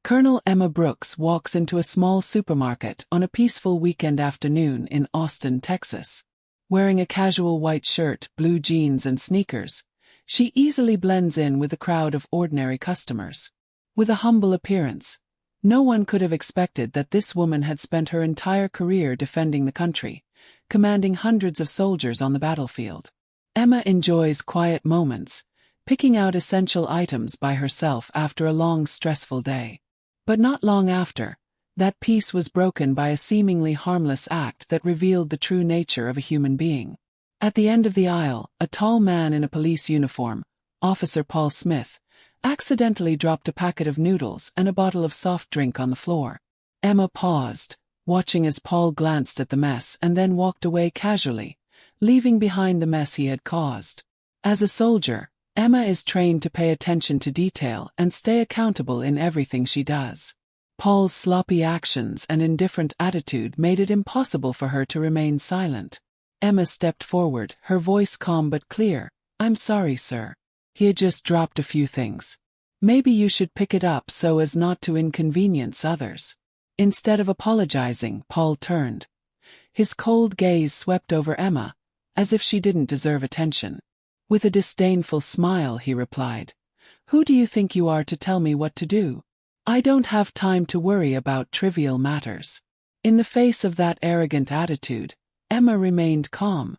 Colonel Emma Brooks walks into a small supermarket on a peaceful weekend afternoon in Austin, Texas. Wearing a casual white shirt, blue jeans and sneakers, she easily blends in with the crowd of ordinary customers. With a humble appearance, no one could have expected that this woman had spent her entire career defending the country, commanding hundreds of soldiers on the battlefield. Emma enjoys quiet moments, picking out essential items by herself after a long, stressful day. But not long after, that peace was broken by a seemingly harmless act that revealed the true nature of a human being. At the end of the aisle, a tall man in a police uniform, Officer Paul Smith, accidentally dropped a packet of noodles and a bottle of soft drink on the floor. Emma paused, watching as Paul glanced at the mess and then walked away casually, leaving behind the mess he had caused. As a soldier, Emma is trained to pay attention to detail and stay accountable in everything she does. Paul's sloppy actions and indifferent attitude made it impossible for her to remain silent. Emma stepped forward, her voice calm but clear. "I'm sorry, sir. He had just dropped a few things. Maybe you should pick it up so as not to inconvenience others." Instead of apologizing, Paul turned. His cold gaze swept over Emma, as if she didn't deserve attention. With a disdainful smile he replied, "Who do you think you are to tell me what to do? I don't have time to worry about trivial matters." In the face of that arrogant attitude, Emma remained calm.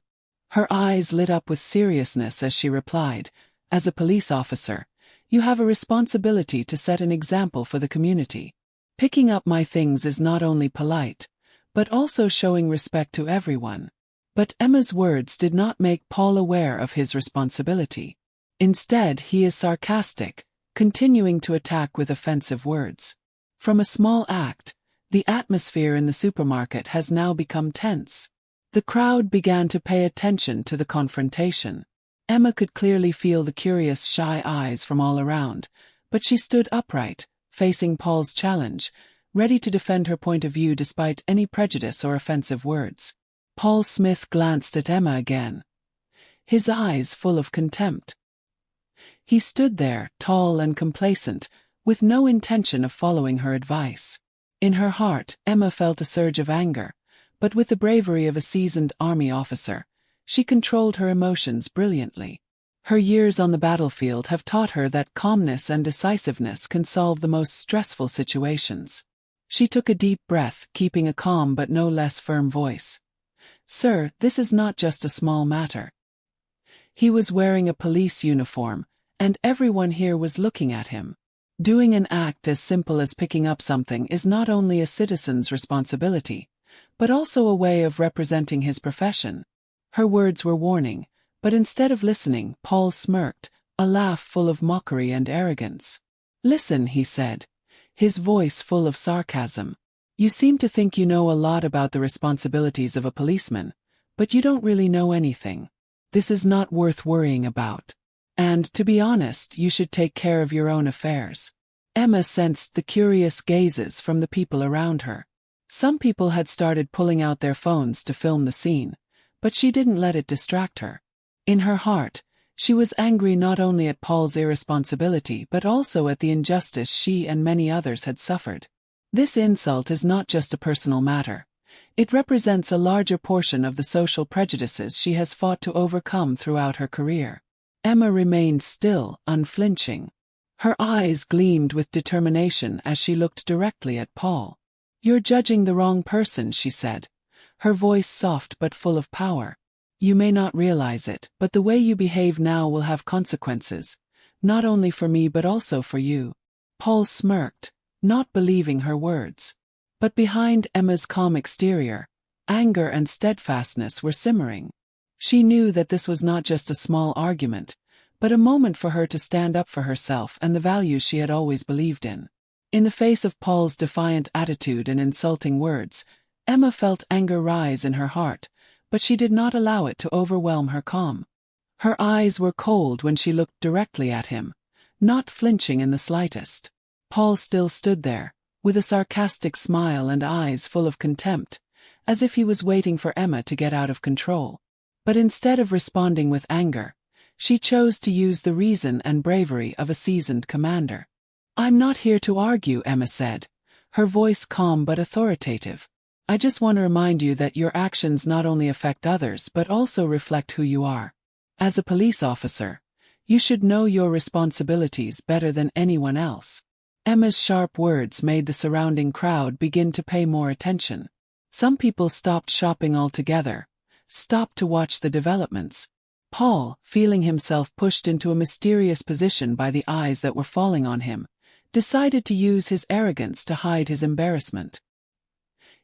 Her eyes lit up with seriousness as she replied, "As a police officer, you have a responsibility to set an example for the community. Picking up my things is not only polite, but also showing respect to everyone." But Emma's words did not make Paul aware of his responsibility. Instead, he is sarcastic, continuing to attack with offensive words. From a small act, the atmosphere in the supermarket has now become tense. The crowd began to pay attention to the confrontation. Emma could clearly feel the curious, shy eyes from all around, but she stood upright, facing Paul's challenge, ready to defend her point of view despite any prejudice or offensive words. Paul Smith glanced at Emma again, his eyes full of contempt. He stood there, tall and complacent, with no intention of following her advice. In her heart, Emma felt a surge of anger, but with the bravery of a seasoned army officer, she controlled her emotions brilliantly. Her years on the battlefield have taught her that calmness and decisiveness can solve the most stressful situations. She took a deep breath, keeping a calm but no less firm voice. "Sir, this is not just a small matter." He was wearing a police uniform, and everyone here was looking at him. Doing an act as simple as picking up something is not only a citizen's responsibility, but also a way of representing his profession. Her words were warning, but instead of listening, Paul smirked, a laugh full of mockery and arrogance. "Listen," he said, his voice full of sarcasm. "You seem to think you know a lot about the responsibilities of a policeman, but you don't really know anything. This is not worth worrying about. And, to be honest, you should take care of your own affairs." Emma sensed the curious gazes from the people around her. Some people had started pulling out their phones to film the scene, but she didn't let it distract her. In her heart, she was angry not only at Paul's irresponsibility but also at the injustice she and many others had suffered. This insult is not just a personal matter. It represents a larger portion of the social prejudices she has fought to overcome throughout her career. Emma remained still, unflinching. Her eyes gleamed with determination as she looked directly at Paul. "You're judging the wrong person," she said, her voice soft but full of power. "You may not realize it, but the way you behave now will have consequences, not only for me but also for you." Paul smirked, not believing her words. But behind Emma's calm exterior, anger and steadfastness were simmering. She knew that this was not just a small argument, but a moment for her to stand up for herself and the values she had always believed in. In the face of Paul's defiant attitude and insulting words, Emma felt anger rise in her heart, but she did not allow it to overwhelm her calm. Her eyes were cold when she looked directly at him, not flinching in the slightest. Paul still stood there, with a sarcastic smile and eyes full of contempt, as if he was waiting for Emma to get out of control. But instead of responding with anger, she chose to use the reason and bravery of a seasoned commander. "I'm not here to argue," Emma said, her voice calm but authoritative. "I just want to remind you that your actions not only affect others but also reflect who you are. As a police officer, you should know your responsibilities better than anyone else." Emma's sharp words made the surrounding crowd begin to pay more attention. Some people stopped shopping altogether, stopped to watch the developments. Paul, feeling himself pushed into a mysterious position by the eyes that were falling on him, decided to use his arrogance to hide his embarrassment.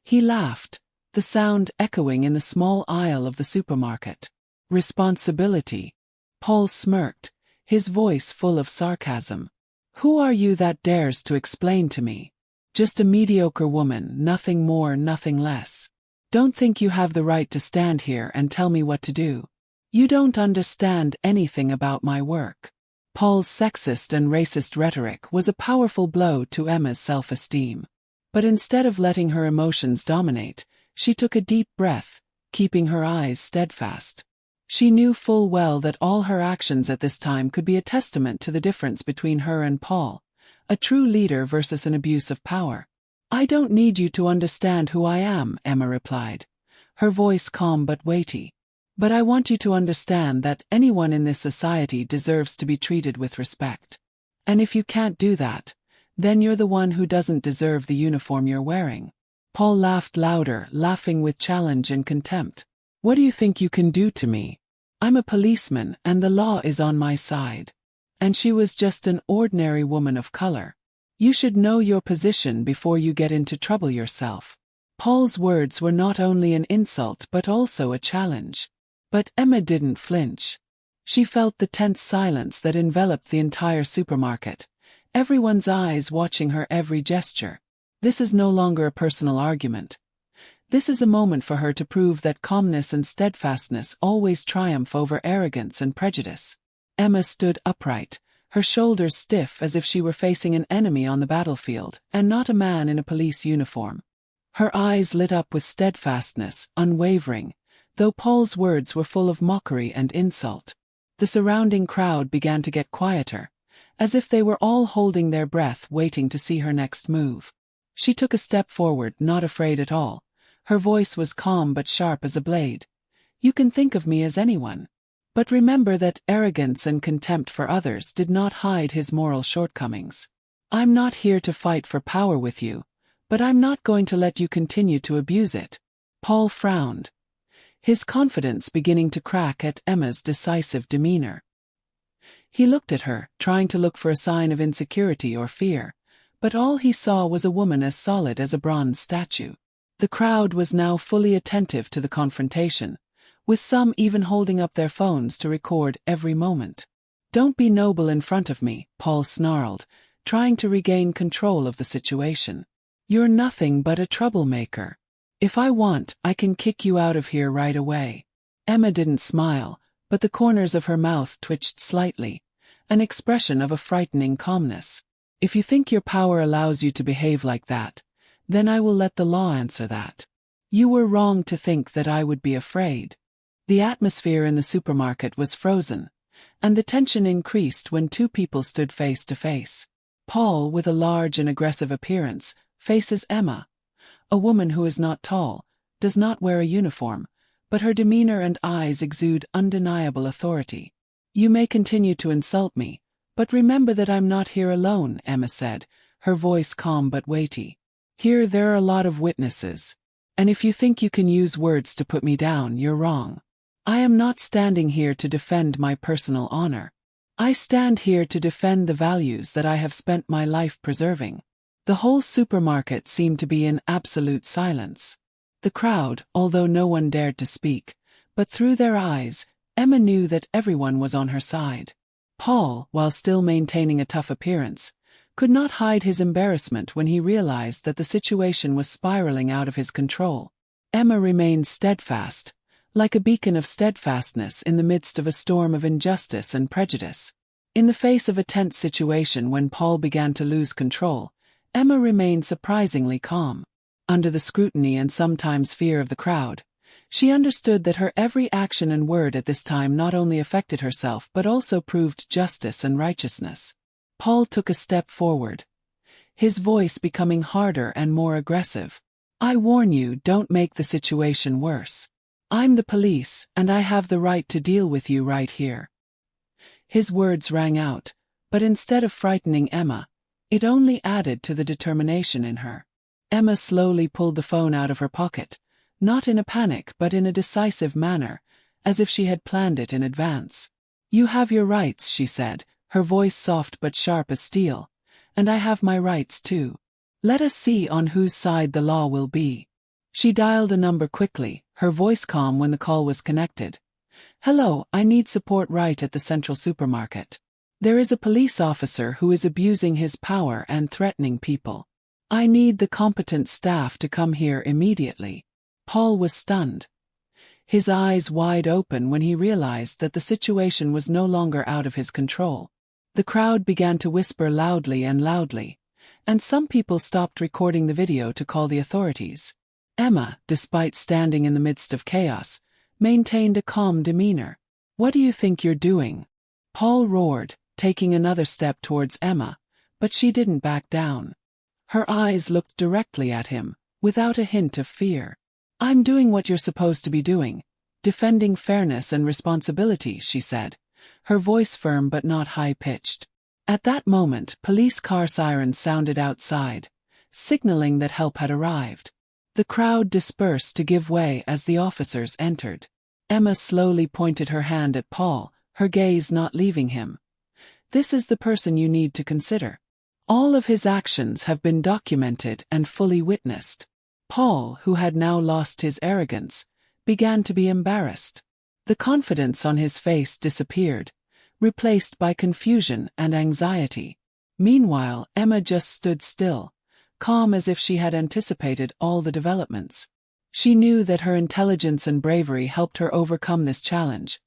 He laughed, the sound echoing in the small aisle of the supermarket. "Responsibility." Paul smirked, his voice full of sarcasm. "Who are you that dares to explain to me? Just a mediocre woman, nothing more, nothing less. Don't think you have the right to stand here and tell me what to do. You don't understand anything about my work." Paul's sexist and racist rhetoric was a powerful blow to Emma's self-esteem. But instead of letting her emotions dominate, she took a deep breath, keeping her eyes steadfast. She knew full well that all her actions at this time could be a testament to the difference between her and Paul, a true leader versus an abuse of power. "I don't need you to understand who I am," Emma replied, her voice calm but weighty. "But I want you to understand that anyone in this society deserves to be treated with respect. And if you can't do that, then you're the one who doesn't deserve the uniform you're wearing." Paul laughed louder, laughing with challenge and contempt. "What do you think you can do to me? I'm a policeman and the law is on my side. And she was just an ordinary woman of color. You should know your position before you get into trouble yourself." Paul's words were not only an insult but also a challenge. But Emma didn't flinch. She felt the tense silence that enveloped the entire supermarket, everyone's eyes watching her every gesture. This is no longer a personal argument. This is a moment for her to prove that calmness and steadfastness always triumph over arrogance and prejudice. Emma stood upright, her shoulders stiff as if she were facing an enemy on the battlefield, and not a man in a police uniform. Her eyes lit up with steadfastness, unwavering, though Paul's words were full of mockery and insult. The surrounding crowd began to get quieter, as if they were all holding their breath waiting to see her next move. She took a step forward, not afraid at all. Her voice was calm but sharp as a blade. "You can think of me as anyone. But remember that arrogance and contempt for others did not hide his moral shortcomings. I'm not here to fight for power with you, but I'm not going to let you continue to abuse it." Paul frowned, his confidence beginning to crack at Emma's decisive demeanor. He looked at her, trying to look for a sign of insecurity or fear, but all he saw was a woman as solid as a bronze statue. The crowd was now fully attentive to the confrontation, with some even holding up their phones to record every moment. "Don't be noble in front of me," Paul snarled, trying to regain control of the situation. "You're nothing but a troublemaker. If I want, I can kick you out of here right away." Emma didn't smile, but the corners of her mouth twitched slightly, an expression of a frightening calmness. "If you think your power allows you to behave like that, then I will let the law answer that. You were wrong to think that I would be afraid." The atmosphere in the supermarket was frozen, and the tension increased when two people stood face to face. Paul, with a large and aggressive appearance, faces Emma, a woman who is not tall, does not wear a uniform, but her demeanor and eyes exude undeniable authority. "You may continue to insult me, but remember that I'm not here alone," Emma said, her voice calm but weighty. "Here there are a lot of witnesses. And if you think you can use words to put me down, you're wrong. I am not standing here to defend my personal honor. I stand here to defend the values that I have spent my life preserving." The whole supermarket seemed to be in absolute silence. The crowd, although no one dared to speak, but through their eyes, Emma knew that everyone was on her side. Paul, while still maintaining a tough appearance, could not hide his embarrassment when he realized that the situation was spiraling out of his control. Emma remained steadfast, like a beacon of steadfastness in the midst of a storm of injustice and prejudice. In the face of a tense situation when Paul began to lose control, Emma remained surprisingly calm. Under the scrutiny and sometimes fear of the crowd, she understood that her every action and word at this time not only affected herself but also proved justice and righteousness. Paul took a step forward, his voice becoming harder and more aggressive. I warn you, don't make the situation worse. I'm the police, and I have the right to deal with you right here. His words rang out, but instead of frightening Emma, it only added to the determination in her. Emma slowly pulled the phone out of her pocket, not in a panic but in a decisive manner, as if she had planned it in advance. You have your rights, she said, her voice soft but sharp as steel, and I have my rights too. Let us see on whose side the law will be. She dialed a number quickly, her voice calm when the call was connected. Hello, I need support right at the Central Supermarket. There is a police officer who is abusing his power and threatening people. I need the competent staff to come here immediately. Paul was stunned, his eyes wide open when he realized that the situation was no longer out of his control. The crowd began to whisper loudly, and some people stopped recording the video to call the authorities. Emma, despite standing in the midst of chaos, maintained a calm demeanor. What do you think you're doing? Paul roared, taking another step towards Emma, but she didn't back down. Her eyes looked directly at him, without a hint of fear. I'm doing what you're supposed to be doing, defending fairness and responsibility, she said, her voice firm but not high-pitched. At that moment, police car sirens sounded outside, signaling that help had arrived. The crowd dispersed to give way as the officers entered. Emma slowly pointed her hand at Paul, her gaze not leaving him. This is the person you need to consider. All of his actions have been documented and fully witnessed. Paul, who had now lost his arrogance, began to be embarrassed. The confidence on his face disappeared, replaced by confusion and anxiety. Meanwhile, Emma just stood still, calm as if she had anticipated all the developments. She knew that her intelligence and bravery helped her overcome this challenge,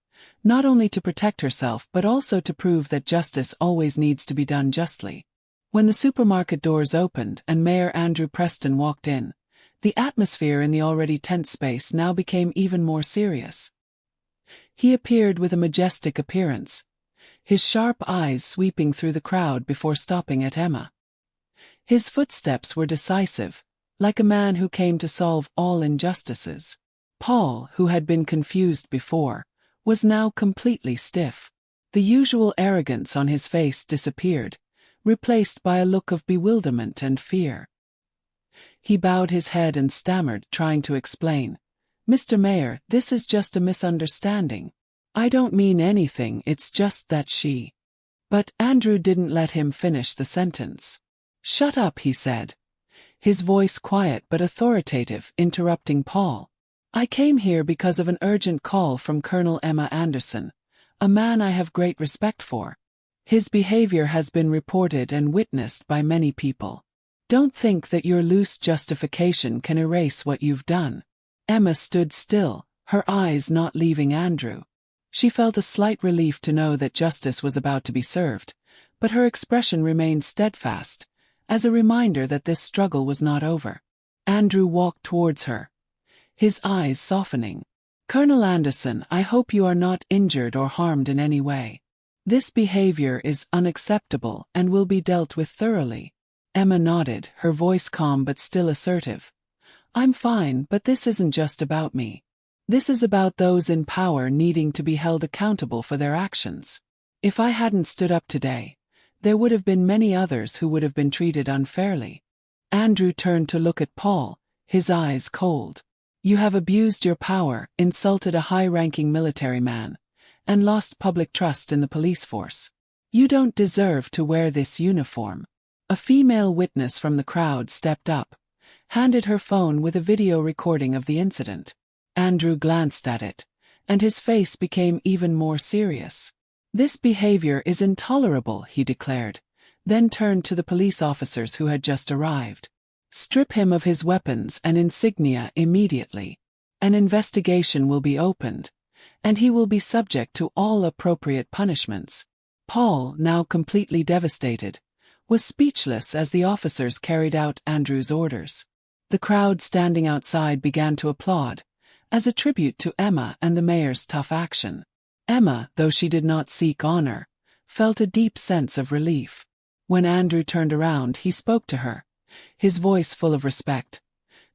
not only to protect herself but also to prove that justice always needs to be done justly. When the supermarket doors opened and Mayor Andrew Preston walked in, the atmosphere in the already tense space now became even more serious. He appeared with a majestic appearance, his sharp eyes sweeping through the crowd before stopping at Emma. His footsteps were decisive, like a man who came to solve all injustices. Paul, who had been confused before, was now completely stiff. The usual arrogance on his face disappeared, replaced by a look of bewilderment and fear. He bowed his head and stammered, trying to explain. Mr. Mayor, this is just a misunderstanding. I don't mean anything, it's just that she... But Andrew didn't let him finish the sentence. Shut up, he said, his voice quiet but authoritative, interrupting Paul. I came here because of an urgent call from Colonel Emma Anderson, a man I have great respect for. His behavior has been reported and witnessed by many people. Don't think that your loose justification can erase what you've done. Emma stood still, her eyes not leaving Andrew. She felt a slight relief to know that justice was about to be served, but her expression remained steadfast, as a reminder that this struggle was not over. Andrew walked towards her, his eyes softening. Colonel Anderson, I hope you are not injured or harmed in any way. This behavior is unacceptable and will be dealt with thoroughly. Emma nodded, her voice calm but still assertive. I'm fine, but this isn't just about me. This is about those in power needing to be held accountable for their actions. If I hadn't stood up today, there would have been many others who would have been treated unfairly. Andrew turned to look at Paul, his eyes cold. You have abused your power, insulted a high-ranking military man, and lost public trust in the police force. You don't deserve to wear this uniform. A female witness from the crowd stepped up, handed her phone with a video recording of the incident. Andrew glanced at it, and his face became even more serious. This behavior is intolerable, he declared, then turned to the police officers who had just arrived. Strip him of his weapons and insignia immediately. An investigation will be opened, and he will be subject to all appropriate punishments. Paul, now completely devastated, was speechless as the officers carried out Andrew's orders. The crowd standing outside began to applaud, as a tribute to Emma and the mayor's tough action. Emma, though she did not seek honor, felt a deep sense of relief. When Andrew turned around, he spoke to her, his voice full of respect.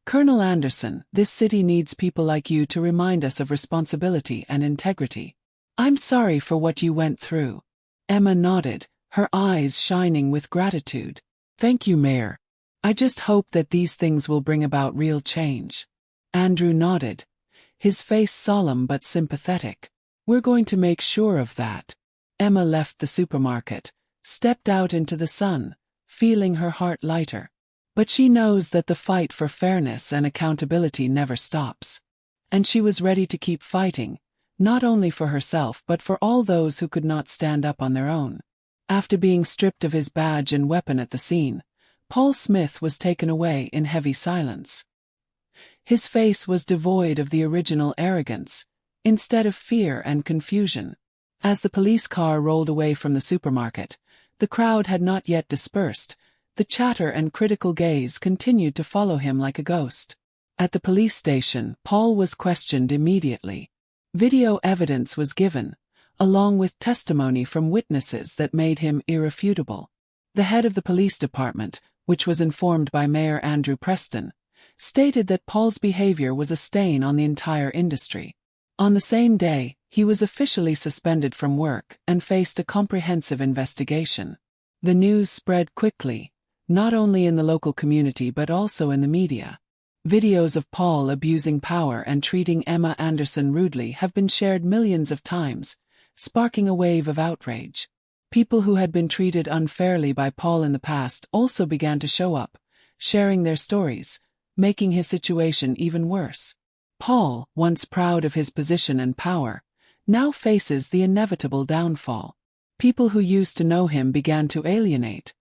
"Colonel Anderson, this city needs people like you to remind us of responsibility and integrity. I'm sorry for what you went through." Emma nodded, her eyes shining with gratitude. "Thank you, Mayor. I just hope that these things will bring about real change." Andrew nodded, his face solemn but sympathetic. "We're going to make sure of that." Emma left the supermarket, stepped out into the sun, feeling her heart lighter. But she knows that the fight for fairness and accountability never stops. And she was ready to keep fighting, not only for herself but for all those who could not stand up on their own. After being stripped of his badge and weapon at the scene, Paul Smith was taken away in heavy silence. His face was devoid of the original arrogance, instead of fear and confusion. As the police car rolled away from the supermarket, the crowd had not yet dispersed. The chatter and critical gaze continued to follow him like a ghost. At the police station, Paul was questioned immediately. Video evidence was given, along with testimony from witnesses that made him irrefutable. The head of the police department, which was informed by Mayor Andrew Preston, stated that Paul's behavior was a stain on the entire industry. On the same day, he was officially suspended from work and faced a comprehensive investigation. The news spread quickly, not only in the local community but also in the media. Videos of Paul abusing power and treating Emma Anderson rudely have been shared millions of times, sparking a wave of outrage. People who had been treated unfairly by Paul in the past also began to show up, sharing their stories, making his situation even worse. Paul, once proud of his position and power, now faces the inevitable downfall. People who used to know him began to alienate,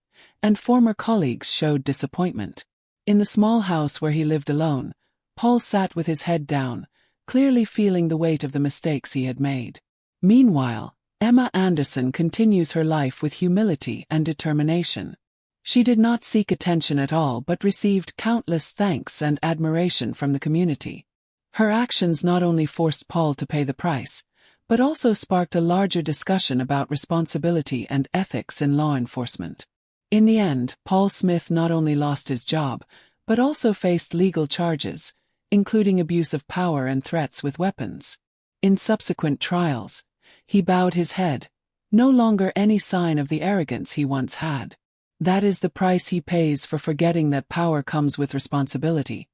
and former colleagues showed disappointment. In the small house where he lived alone, Paul sat with his head down, clearly feeling the weight of the mistakes he had made. Meanwhile, Emma Anderson continues her life with humility and determination. She did not seek attention at all but received countless thanks and admiration from the community. Her actions not only forced Paul to pay the price, but also sparked a larger discussion about responsibility and ethics in law enforcement. In the end, Paul Smith not only lost his job, but also faced legal charges, including abuse of power and threats with weapons. In subsequent trials, he bowed his head, no longer any sign of the arrogance he once had. That is the price he pays for forgetting that power comes with responsibility,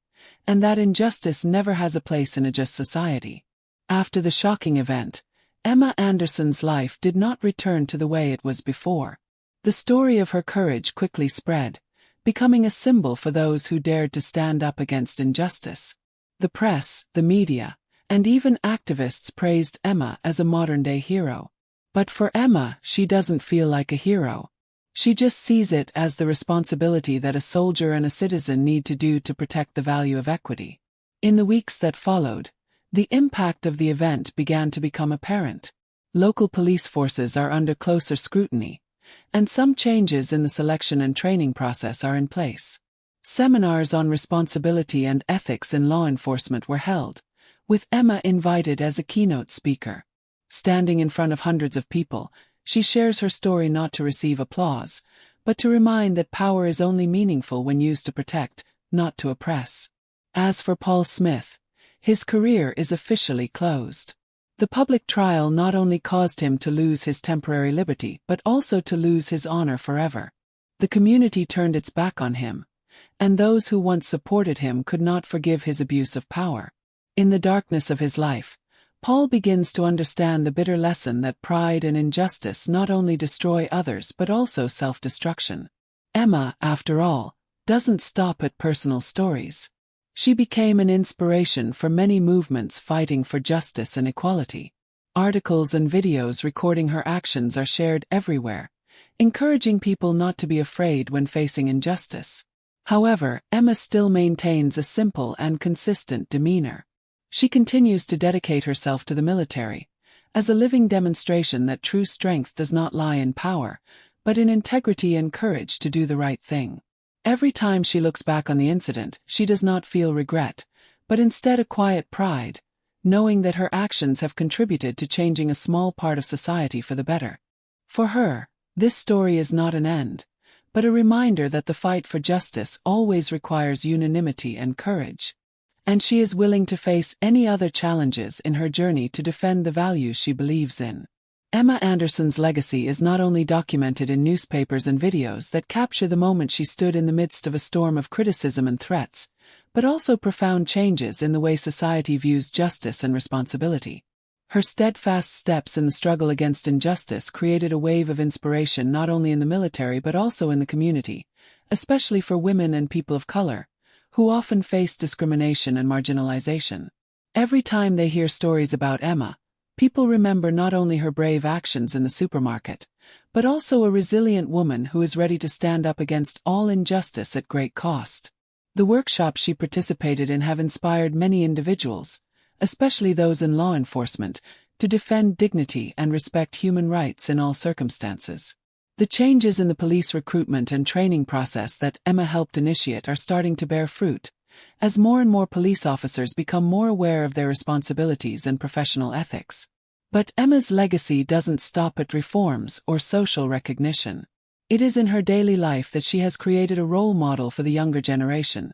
and that injustice never has a place in a just society. After the shocking event, Emma Anderson's life did not return to the way it was before. The story of her courage quickly spread, becoming a symbol for those who dared to stand up against injustice. The press, the media, and even activists praised Emma as a modern-day hero. But for Emma, she doesn't feel like a hero. She just sees it as the responsibility that a soldier and a citizen need to do to protect the value of equity. In the weeks that followed, the impact of the event began to become apparent. Local police forces are under closer scrutiny, and some changes in the selection and training process are in place. Seminars on responsibility and ethics in law enforcement were held, with Emma invited as a keynote speaker. Standing in front of hundreds of people, she shares her story not to receive applause, but to remind that power is only meaningful when used to protect, not to oppress. As for Paul Smith, his career is officially closed. The public trial not only caused him to lose his temporary liberty but also to lose his honor forever. The community turned its back on him, and those who once supported him could not forgive his abuse of power. In the darkness of his life, Paul begins to understand the bitter lesson that pride and injustice not only destroy others but also self-destruction. Emma, after all, doesn't stop at personal stories. She became an inspiration for many movements fighting for justice and equality. Articles and videos recording her actions are shared everywhere, encouraging people not to be afraid when facing injustice. However, Emma still maintains a simple and consistent demeanor. She continues to dedicate herself to the military, as a living demonstration that true strength does not lie in power, but in integrity and courage to do the right thing. Every time she looks back on the incident, she does not feel regret, but instead a quiet pride, knowing that her actions have contributed to changing a small part of society for the better. For her, this story is not an end, but a reminder that the fight for justice always requires unanimity and courage. And she is willing to face any other challenges in her journey to defend the values she believes in. Emma Anderson's legacy is not only documented in newspapers and videos that capture the moment she stood in the midst of a storm of criticism and threats, but also profound changes in the way society views justice and responsibility. Her steadfast steps in the struggle against injustice created a wave of inspiration not only in the military but also in the community, especially for women and people of color, who often face discrimination and marginalization. Every time they hear stories about Emma, people remember not only her brave actions in the supermarket, but also a resilient woman who is ready to stand up against all injustice at great cost. The workshops she participated in have inspired many individuals, especially those in law enforcement, to defend dignity and respect human rights in all circumstances. The changes in the police recruitment and training process that Emma helped initiate are starting to bear fruit, as more and more police officers become more aware of their responsibilities and professional ethics. But Emma's legacy doesn't stop at reforms or social recognition. It is in her daily life that she has created a role model for the younger generation,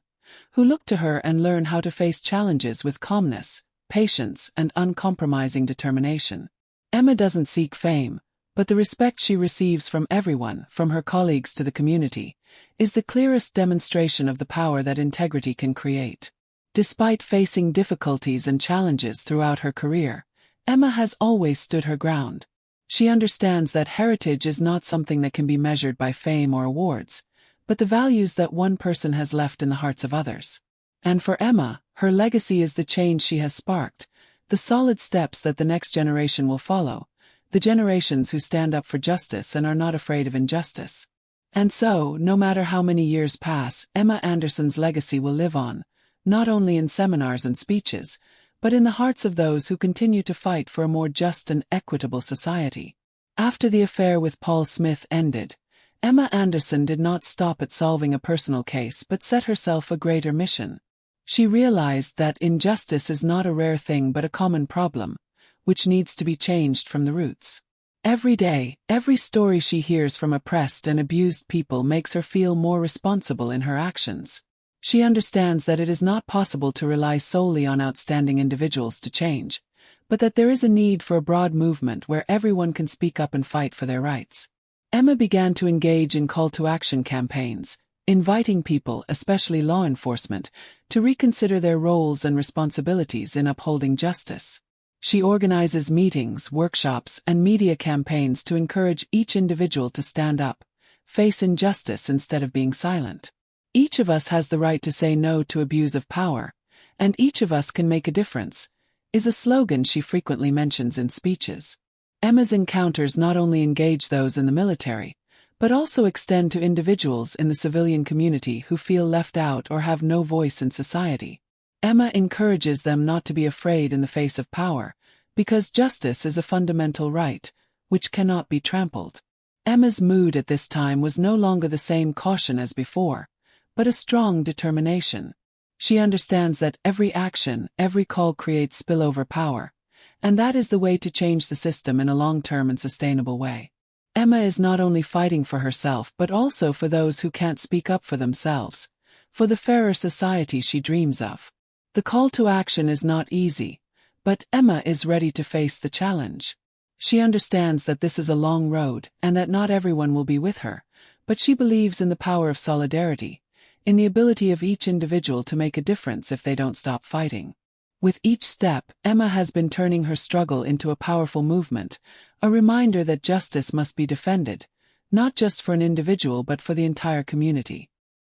who look to her and learn how to face challenges with calmness, patience, and uncompromising determination. Emma doesn't seek fame, but the respect she receives from everyone, from her colleagues to the community, is the clearest demonstration of the power that integrity can create. Despite facing difficulties and challenges throughout her career, Emma has always stood her ground. She understands that heritage is not something that can be measured by fame or awards, but the values that one person has left in the hearts of others. And for Emma, her legacy is the change she has sparked, the solid steps that the next generation will follow, the generations who stand up for justice and are not afraid of injustice. And so, no matter how many years pass, Emma Anderson's legacy will live on, not only in seminars and speeches, but in the hearts of those who continue to fight for a more just and equitable society. After the affair with Paul Smith ended, Emma Anderson did not stop at solving a personal case but set herself a greater mission. She realized that injustice is not a rare thing but a common problem, which needs to be changed from the roots. Every day, every story she hears from oppressed and abused people makes her feel more responsible in her actions. She understands that it is not possible to rely solely on outstanding individuals to change, but that there is a need for a broad movement where everyone can speak up and fight for their rights. Emma began to engage in call-to-action campaigns, inviting people, especially law enforcement, to reconsider their roles and responsibilities in upholding justice. She organizes meetings, workshops, and media campaigns to encourage each individual to stand up, face injustice instead of being silent. Each of us has the right to say no to abuse of power, and each of us can make a difference, is a slogan she frequently mentions in speeches. Emma's encounters not only engage those in the military, but also extend to individuals in the civilian community who feel left out or have no voice in society. Emma encourages them not to be afraid in the face of power, because justice is a fundamental right, which cannot be trampled. Emma's mood at this time was no longer the same caution as before, but a strong determination. She understands that every action, every call creates spillover power, and that is the way to change the system in a long-term and sustainable way. Emma is not only fighting for herself but also for those who can't speak up for themselves, for the fairer society she dreams of. The call to action is not easy, but Emma is ready to face the challenge. She understands that this is a long road and that not everyone will be with her, but she believes in the power of solidarity, in the ability of each individual to make a difference if they don't stop fighting. With each step, Emma has been turning her struggle into a powerful movement, a reminder that justice must be defended, not just for an individual but for the entire community.